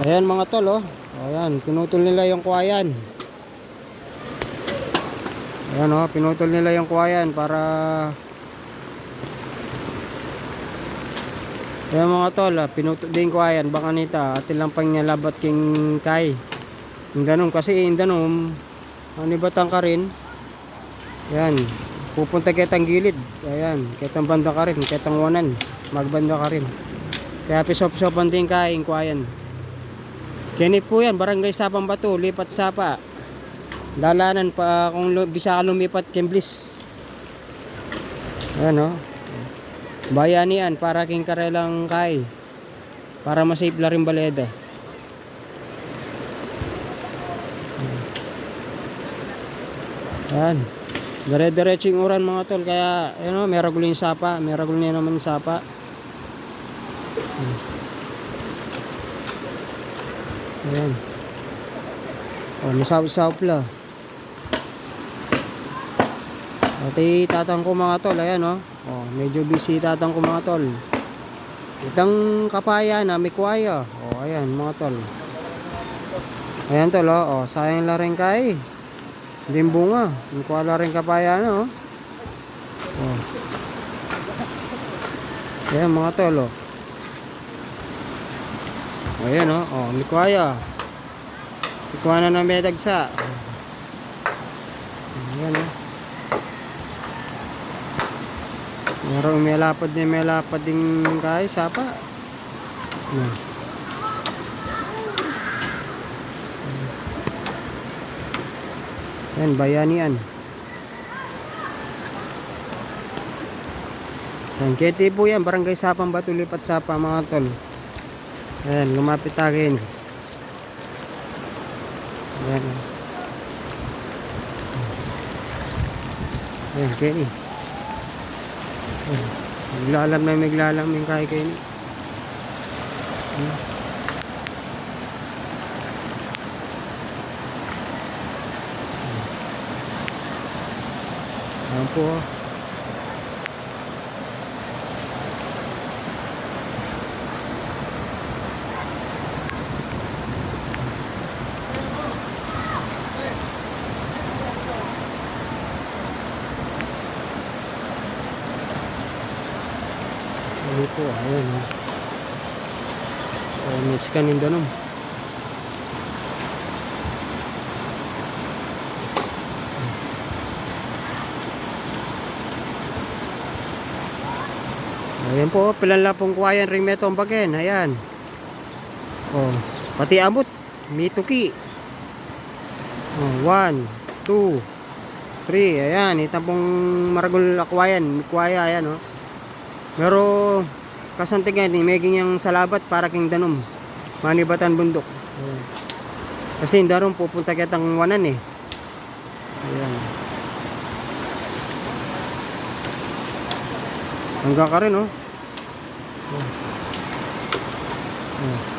Ayan mga tol, oh. Ayan, pinutol nila yung kuwayan. Ayan, oh, pinutol nila yung kuwayan para... Ayan mga tol, pinutol din kuwayan. Baka nita, atin lang pang nyalabat king kay. Yung ganun, kasi yung ganun, manibatang ka rin. Ayan, pupunta kitang gilid. Ayan, kitang banda ka rin, kitang wanan. Magbanda ka rin. Kaya pisop-sopan din kay yung kuwayan. Kini po yan, Barangay Sapang Bato, lipat sapa. Dalanan pa kung bisa ka lumipat Kemblis. Ayan, oh. Bayanian para king karelang kay. Para masave la rin baleda. Ayan. Dire-diretso yung uran mga tol. Kaya, ayan, oh, may ragul yung sapa. May ragul na naman yung sapa. Ayan. Oh, nasawp-sawp la. Pati tatang ko mga tol, ayan, oh. Oh, medyo busy tatang ko mga tol. Itang kapaya na may kuwaya. Oh, ayan mga tol. Ayan tol, oh. Oh, sayang la rin kay. Hindi bunga. Yung kuha la rin kapaya na, oh. Oh. Ayan mga tol, oh. Ayan, oh. Oh, may kuwaya. Ikuha na ng medagsa. Ayan, oh. Meron may lapad din kay sapa. Yan, bayanian. Yan, kete po yan, Barangay Sapang Bato, lipat sapa mga tol. Ayan, lumapit akin. Ayan. Ayan, kete. Maglalam yung kay Kenny. Ayan po. Ayan po, ayan. Oh, miss ka nindo nung. Ayan po, pilanla pong kuwayan ring metong bagen. Ayan. Oh, pati abot. Mituki. Oh, 1, 2, 3. Ayan, itang pong maragol kuwayan. Kuwaya, ayan, oh. Pero kasantingan ni meging yung salabat para king danom. Manibatan bundok. Ayan. Kasi daron pupunta kitang wanan eh. Ayan. Hanggang ka rin, oh. Oh.